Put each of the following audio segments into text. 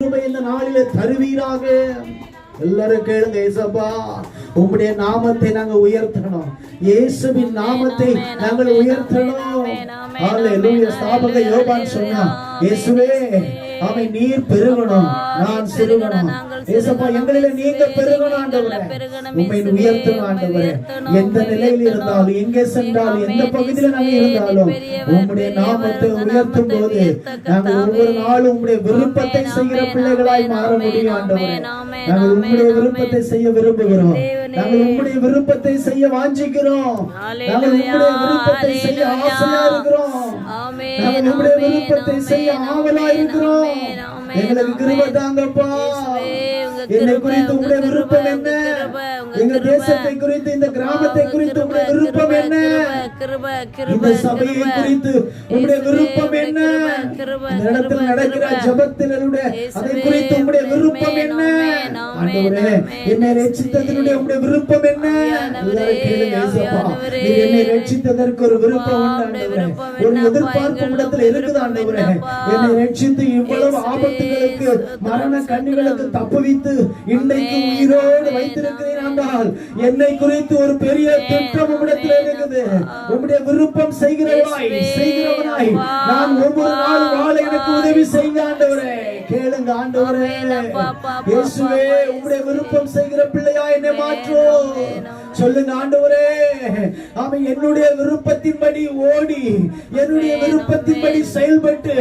கிருபை இந்த நாளிலே தருவீராக. எல்லாரும் கேளுங்க, ஏசப்பா உம்முடைய நாமத்தை நாங்க உயர்த்தணும், இயேசுவின் நாமத்தை நாங்கள் உயர்த்தணும். ஹல்லேலூயா. ஸ்தாபக யோவான் சொன்னா, இயேசுவே அவை நீர் பெருகணும், நான் சிறுகணும். ஏசப்பா எங்களிலே நீங்க பெருகணும் ஆண்டவரே, உம்மை உயர்த்தணும் ஆண்டவரே. எந்த நிலையில் இருந்தாலும், எங்கே சென்றாலும், எந்த பகுதியில் நாங்கள் இருந்தாலும் உம்முடைய நாமத்தை உயர்த்தும் போது நாங்கள் ஒவ்வொரு நாளும் உம்முடைய விருப்பத்தை செய்கிற பிள்ளைகளாய் மாற முடியும் ஆண்டவரே. நாங்கள் உம்முடைய விருப்பத்தை செய்ய விரும்புகிறோம், நாங்கள் உம்முடைய விருப்பத்தை செய்ய வாஞ்சிக்கிறோம், நாங்கள் உம்முடைய விருப்பத்தை செய்ய ஆசையா இருக்கிறோம், நாங்கள் உம்முடைய விருப்பத்தை செய்ய ஆவலா இருக்கிறோம். எங்களுக்கு கிருபை தாங்கப்பா. என்னை குறித்து உங்களுடைய விருப்பம் என்ன? எங்க தேசத்தை குறித்து, இந்த கிராமத்தை குறித்து உங்களுடைய விருப்பம் என்ன? இந்த சபையை குறித்து உங்களுடைய விருப்பம் என்ன? இந்த இடத்தில் நடக்கிற ஜெபத்தினுடைய அதை குறித்து உங்களுடைய விருப்பம் என்ன? ஆண்டவரே என்னை ரட்சித்ததனுடைய உங்களுடைய விருப்பம் என்ன? எல்லாரும் கேளுங்க ஏசப்பா. நீர் என்னை ரட்சித்ததற்கு ஒரு விருப்பம் உண்டு ஆண்டவரே, ஒரு எதிர்பார்ப்பு இடத்துல இருக்குது ஆண்டவரே. என்னை ரட்சித்து இவ்வளவு ஆபத்துகளுக்கு, மரண கண்ணிகளுக்கு தப்புவித்து இன்றைக்கு உயிரோடு வைத்திருக்கிறேன் என்றால் என்னை குறித்து ஒரு பெரிய திட்டம் உம்மிடத்தில் இருக்குது. உம்முடைய விருப்பம் செய்கிறவனாய் நான் ஒவ்வொரு நாளும் வாழ எனக்கு உதவி செய்யுங்க ஆண்டவரே. கேளுங்க ஆண்டவரே, இயேசுவே உம்முடைய விருப்பம் செய்கிற பிள்ளையா என்னை மாற்றும். சொல்லுங்க ஆண்டவரே. ஆமென். என்னுடைய விருப்பத்தின்படி ஓடி, என்னுடைய விருப்பத்தின்படி செயல்பட்டு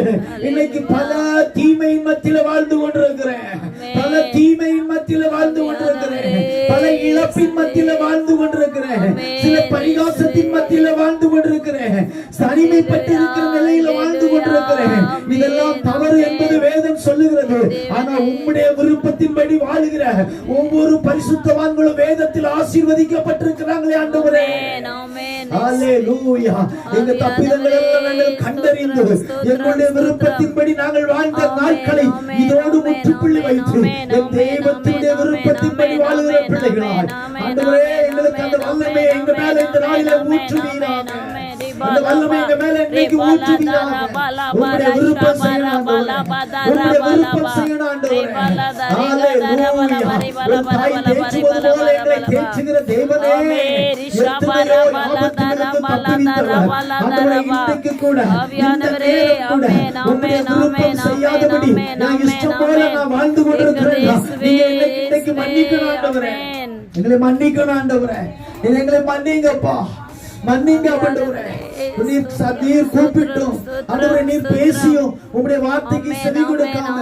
இன்னைக்கு பல தீமையின் மத்தியில வாழ்ந்து கொண்டிருக்கிறேன், பல தீமையின் மத்தியில வாழ்ந்து கொண்டிருக்கிறேன், பல இழப்பின் மத்தியில வாழ்ந்து கொண்டிருக்கிறேன், சில பரிகாசத்தின் மத்தியில வாழ்ந்து கொண்டிருக்கிறேன், தனிமைப்பட்டு இருக்கிற நிலையில வாழ்ந்து கொண்டிருக்கிறேன். இதெல்லாம் தவறு என்பது வேதம் சொல்லுகிறது. ஆனா உம்முடைய விருப்பத்தின்படி வாழுகிற ஒவ்வொரு பரிசுத்தவான்களும் வேதத்தில் ஆசீர்வதிக்கப்பட்டிருக்கிறாங்களே ஆண்டவரே. ஹல்லேலூயா. எங்க தப்பிதங்களை நாங்கள் கண்டறிந்து எங்களுடைய விருப்பத்தின்படி நாங்கள் வாழ்ந்த நாட்களை இதோடு முற்றுப்புள்ளி வைத்து என் தெய்வத்தினுடைய விருப்பத்தின்படி வாழுகிற பிள்ளைகளாய் ஆண்டவரே எங்களுக்கு அந்த வல்லமை எங்க மேல இந்த நாளில ஊற்றுவீராக. அந்த வல்லமை எங்க மேல இன்னைக்கு ஊற்றுவீராக. உம்முடைய விருப்பம் செய்யணும் ஆண்டவரே, உம்முடைய விருப்பம் செய்யணும் ஆண்டவரே. ஹல்லேலூயா. ஒரு தாய் தேற்றுவது போல எங்களை தேற்றுகிற தேவனே, எத்தனையோ ஆபத்துகளுக்கு தப்புவித்தவர் ஆண்டவரே. இன்றைக்கு கூட இந்த நேரம் கூட உம்முடைய விருப்பம் செய்யாதபடி நான் இஷ்டம் போல நான் வாழ்ந்து கொண்டிருக்கிறேன். நீங்க இன்னைக்கு மன்னிக்கணும் ஆண்டவரே, எங்களை மன்னிக்கணும் ஆண்டவரே, எங்களை மன்னிங்கப்பா, மன்னிங்க ஆண்டவரே. நீர் கூப்பிட்டும் ஆண்டவரே, நீர் பேசியும் உம்முடைய வார்த்தைக்கு செவி கொடுக்காம